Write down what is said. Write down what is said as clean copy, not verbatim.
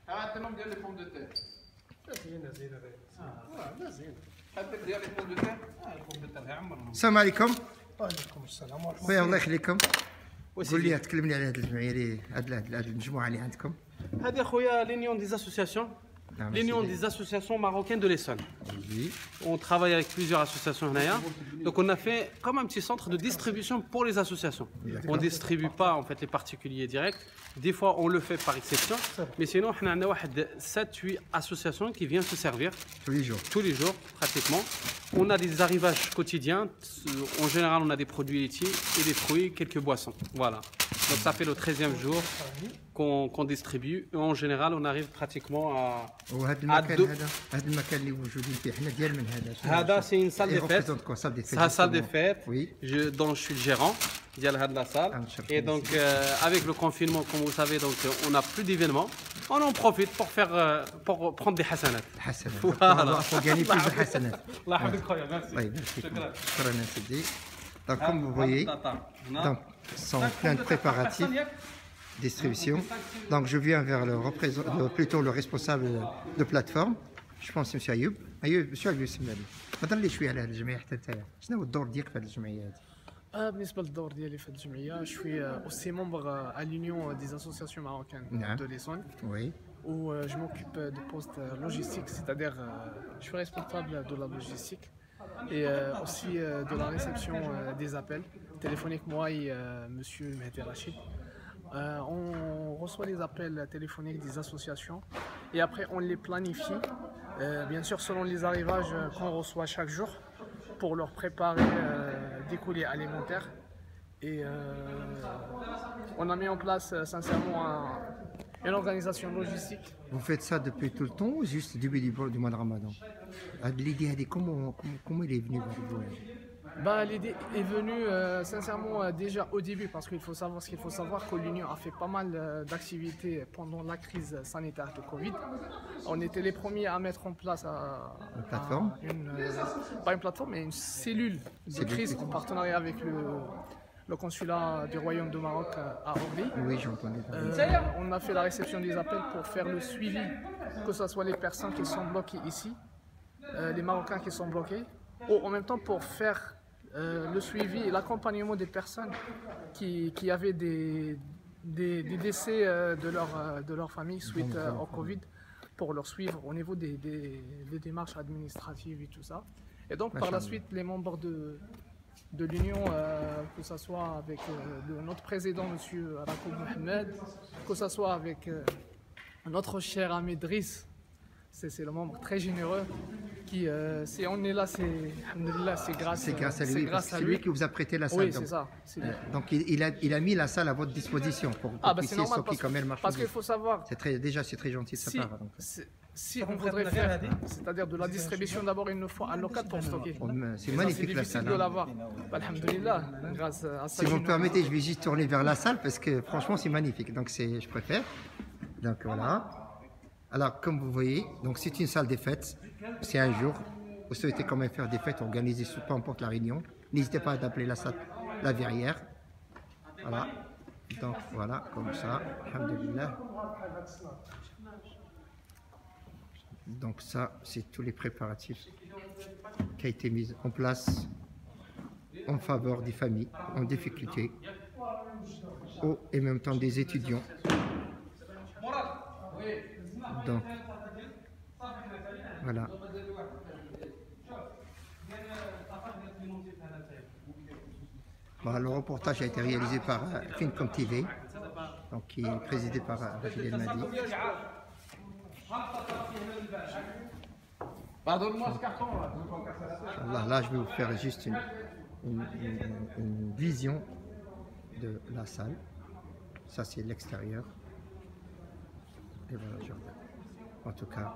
هات لهم ديال لي بوم دو تير. زينه زينه لا زينه. هات ديال لي بوم دو تير. البوم دو تير عمرنا. السلام عليكم. وعليكم السلام ورحمه خويا الله يخليكم. قول لي تكلمني على هذه الجمعيه اللي هذه المجموعه اللي عندكم. هذه خويا l'Union des associations. L'Union des associations marocaines de l'Essonne. Oui. On travaille avec plusieurs associations. Donc on a fait comme un petit centre de distribution pour les associations. On ne distribue pas en fait les particuliers directs. Des fois on le fait par exception. Mais sinon on a 7-8 associations qui viennent se servir. Tous les jours. Tous les jours pratiquement. On a des arrivages quotidiens. En général on a des produits laitiers et des fruits, quelques boissons. Voilà. Donc ça fait le 13e jour qu'on distribue. Et en général on arrive pratiquement à... وهذا المكان هذا المكان اللي موجودين فيه حنا ديال من هذا c'est une salle de fête. C'est une salle de fête dont je suis le gérant ديال هذه la salle. Et donc avec le confinement comme vous savez donc on n'a plus d'événements. On en profite pour prendre des hasanat. حسنات. voilà. Pour gagner plus de hasanat. الله يحفظك خويا merci. طيب شكرا. شكرا يا سيدي. Donc comme vous voyez, donc sont plein de préparatifs. Distribution. Donc je viens vers plutôt le responsable de plateforme. Je pense monsieur Ayoub. Ayoub, monsieur Ayoub سمعني. هضر لي شويه على هذه الجمعيه حتى انت. شنو هو الدور ديالك في هذه الجمعيه هذه؟ بالنسبه للدور ديالي في هذه الجمعيه je suis aussi membre à l'Union des associations marocaines de l'Essonne. Oui. Où je m'occupe de postes logistiques, c'est-à-dire je suis responsable de la logistique et aussi de la réception des appels téléphoniques, moi et monsieur Mehdi Rachid. On reçoit les appels téléphoniques des associations et après on les planifie, bien sûr selon les arrivages qu'on reçoit chaque jour pour leur préparer des colis alimentaires. Et on a mis en place sincèrement une organisation logistique. Vous faites ça depuis tout le temps ou juste début du mois de Ramadan? L'idée, comment il est venu vers vous? L'idée est venue sincèrement déjà au début parce qu'il faut savoir que l'Union a fait pas mal d'activités pendant la crise sanitaire de Covid. On était les premiers à mettre en place une plateforme, pas une plateforme mais une cellule de crise en partenariat avec le consulat du Royaume de Maroc à Orly. Oui, j'ai entendu. On a fait la réception des appels pour faire le suivi, que ce soit les personnes qui sont bloquées ici, les Marocains qui sont bloqués, ou en même temps pour faire le suivi et l'accompagnement des personnes qui avaient des décès de leur famille suite au Covid, pour leur suivre au niveau des démarches administratives et tout ça. Et donc par la suite, les membres de l'Union, que ce soit avec notre président, M. Rakoub Mohamed, que ce soit avec notre cher ami Driss, c'est le membre très généreux, qui, si on est là, c'est grâce à lui. C'est lui qui vous a prêté la salle. Oui, c'est ça. Donc il a mis la salle à votre disposition pour que vous puissiez stocker quand même le parce qu'il faut savoir... C'est très gentil de sa part. Si on voudrait faire, c'est-à-dire de la distribution d'abord, il nous faut un local pour stocker. C'est magnifique la salle. C'est difficile de l'avoir. Alhamdulillah, grâce à ça. Si vous me permettez, je vais juste tourner vers la salle parce que franchement c'est magnifique. Donc je préfère. Donc voilà. Alors comme vous voyez, donc c'est une salle des fêtes. C'est un jour. Vous souhaitez quand même faire des fêtes, organiser peu importe la réunion. N'hésitez pas à appeler la salle La Verrière. Voilà. Donc voilà, comme ça. Alhamdulillah. Donc ça, c'est tous les préparatifs qui ont été mis en place en faveur des familles en difficulté et en même temps des étudiants. Donc, voilà. Le reportage a été réalisé par Fincom TV, donc qui est présidé par Rachid El Mahdi. Pardonne-moi ce carton là. Là, je vais vous faire juste une vision de la salle. Ça, c'est l'extérieur. Et voilà, je regarde. En tout cas,